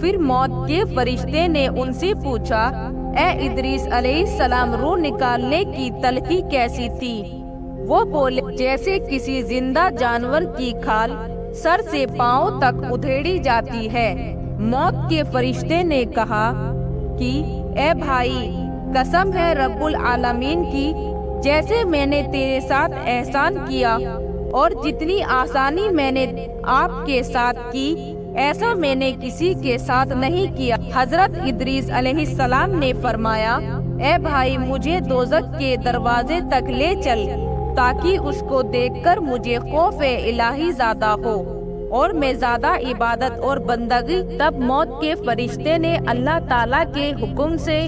پھر موت کے فرشتے نے ان سے پوچھا، اے ادریس علیہ السلام، روح نکالنے کی تلخی کیسی تھی؟ وہ بولے، جیسے کسی زندہ جانور کی کھال سر سے پاؤں تک ادھیڑی جاتی ہے۔ موت کے فرشتے نے کہا کہ اے بھائی، قسم ہے رب العالمین کی، جیسے میں نے تیرے ساتھ احسان کیا اور جتنی آسانی میں نے آپ کے ساتھ کی، ایسا میں نے کسی کے ساتھ نہیں کیا۔ حضرت ادریس علیہ السلام نے فرمایا، اے بھائی، مجھے دوزخ کے دروازے تک لے چل تاکہ اس کو دیکھ کر مجھے خوف الہی زیادہ ہو اور میں زیادہ عبادت اور بندگی۔ تب موت کے فرشتے نے اللہ تعالیٰ کے حکم سے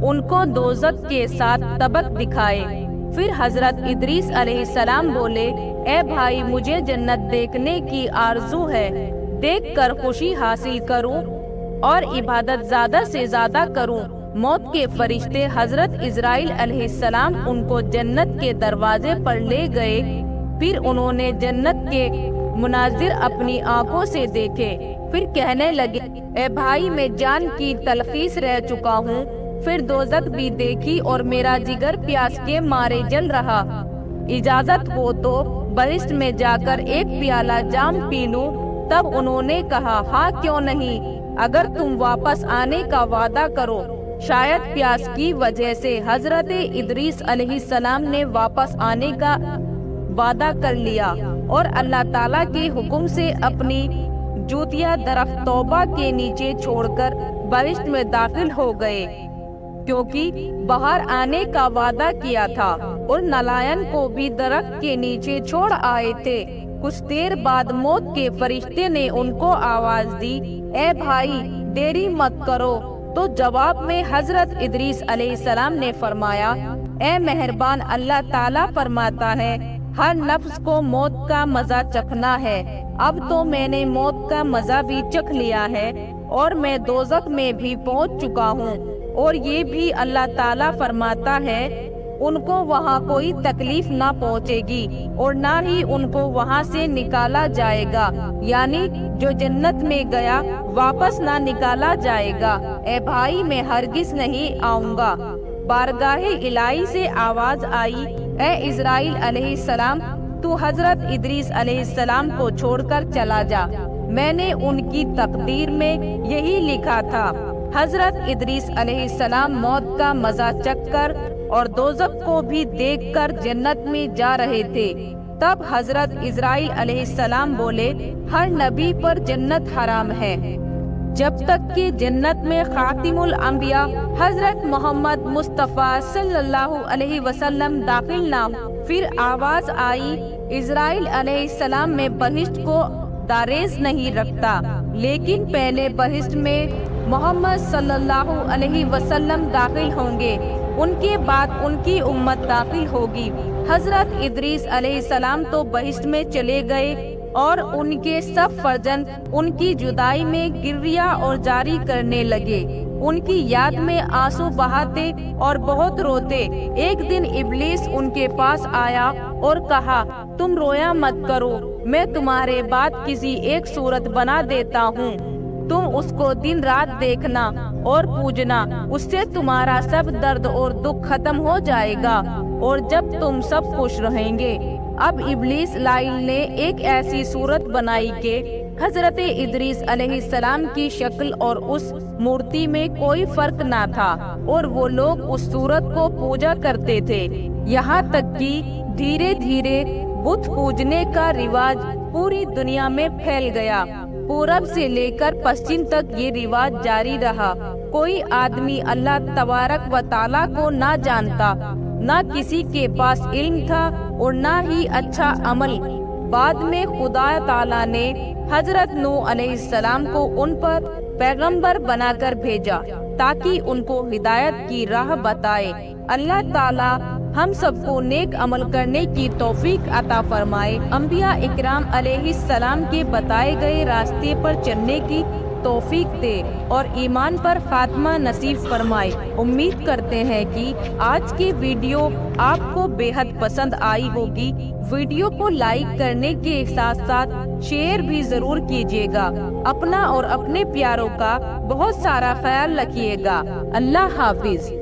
ان کو دوزخ کے ساتھ طبق دکھائے۔ پھر حضرت ادریس علیہ السلام بولے، اے بھائی، مجھے جنت دیکھنے کی آرزو ہے، دیکھ کر خوشی حاصل کروں اور عبادت زیادہ سے زیادہ کروں۔ موت کے فرشتے حضرت اسرائیل علیہ السلام ان کو جنت کے دروازے پر لے گئے۔ پھر انہوں نے جنت کے مناظر اپنی آنکھوں سے دیکھے۔ پھر کہنے لگے، اے بھائی، میں جان کی تلخیص رہ چکا ہوں۔ پھر دوزخ بھی دیکھی اور میرا جگر پیاس کے مارے جل رہا۔ اجازت ہو تو بہشت میں جا کر ایک پیالہ جام پی لوں۔ تب انہوں نے کہا، ہاں کیوں نہیں، اگر تم واپس آنے کا وعدہ کرو۔ شاید پیاس کی وجہ سے حضرت ادریس علیہ السلام نے واپس آنے کا وعدہ کر لیا اور اللہ تعالیٰ کے حکم سے اپنی جوتیاں درخت توبہ کے نیچے چھوڑ کر بہشت میں داخل ہو گئے، کیونکہ باہر آنے کا وعدہ کیا تھا، اور نالائن کو بھی درخت کے نیچے چھوڑ آئے تھے۔ کچھ دیر بعد موت کے فرشتے نے ان کو آواز دی، اے بھائی، دیری مت کرو۔ تو جواب میں حضرت ادریس علیہ السلام نے فرمایا، اے مہربان اللہ تعالیٰ فرماتا ہے، ہر نفس کو موت کا مزہ چکھنا ہے۔ اب تو میں نے موت کا مزہ بھی چکھ لیا ہے اور میں دوزخ میں بھی پہنچ چکا ہوں، اور یہ بھی اللہ تعالیٰ فرماتا ہے، ان کو وہاں کوئی تکلیف نہ پہنچے گی اور نہ ہی ان کو وہاں سے نکالا جائے گا، یعنی جو جنت میں گیا واپس نہ نکالا جائے گا۔ اے بھائی، میں ہرگز نہیں آؤں گا۔ بارگاہ الہی سے آواز آئی، اے اسرائیل علیہ السلام، تو حضرت ادریس علیہ السلام کو چھوڑ کر چلا جا، میں نے ان کی تقدیر میں یہی لکھا تھا۔ حضرت ادریس علیہ السلام موت کا مزہ چکھ کر اور دوزخ کو بھی دیکھ کر جنت میں جا رہے تھے۔ تب حضرت اسرائیل علیہ السلام بولے، ہر نبی پر جنت حرام ہے جب تک کہ جنت میں خاتم الانبیاء حضرت محمد مصطفیٰ صلی اللہ علیہ وسلم داخل نہ ہو۔ پھر آواز آئی، اسرائیل علیہ السلام میں بہشت کو داریز نہیں رکھتا، لیکن پہلے بہشت میں محمد صلی اللہ علیہ وسلم داخل ہوں گے، ان کے بعد ان کی امت داخل ہوگی۔ حضرت ادریس علیہ السلام تو بہشت میں چلے گئے اور ان کے سب فرزند ان کی جدائی میں گریہ اور جاری کرنے لگے، ان کی یاد میں آنسو بہاتے اور بہت روتے۔ ایک دن ابلیس ان کے پاس آیا اور کہا، تم رویا مت کرو، میں تمہارے بعد کسی ایک صورت بنا دیتا ہوں، تم اس کو دن رات دیکھنا اور پوجنا، اس سے تمہارا سب درد اور دکھ ختم ہو جائے گا اور جب تم سب خوش رہیں گے۔ اب ابلیس لائل نے ایک ایسی صورت بنائی کہ حضرت ادریس علیہ السلام کی شکل اور اس مورتی میں کوئی فرق نہ تھا، اور وہ لوگ اس صورت کو پوجا کرتے تھے، یہاں تک کہ دھیرے دھیرے بت پوجنے کا رواج پوری دنیا میں پھیل گیا۔ پورب سے لے کر پشچم تک یہ رواج جاری رہا۔ کوئی آدمی اللہ تبارک و تعالیٰ کو نہ جانتا، نہ کسی کے پاس علم تھا اور نہ ہی اچھا عمل۔ بعد میں خدا تعالیٰ نے حضرت نوح علیہ السلام کو ان پر پیغمبر بنا کر بھیجا تاکہ ان کو ہدایت کی راہ بتائے۔ اللہ تعالیٰ ہم سب کو نیک عمل کرنے کی توفیق عطا فرمائے۔ انبیاء اکرام علیہ السلام کے بتائے گئے راستے پر چلنے کی توفیق دے اور ایمان پر خاتمہ نصیب فرمائے۔ امید کرتے ہیں کہ آج کی ویڈیو آپ کو بے حد پسند آئی ہوگی۔ ویڈیو کو لائک کرنے کے ساتھ ساتھ شیئر بھی ضرور کیجیے گا۔ اپنا اور اپنے پیاروں کا بہت سارا خیال رکھیے گا۔ اللہ حافظ۔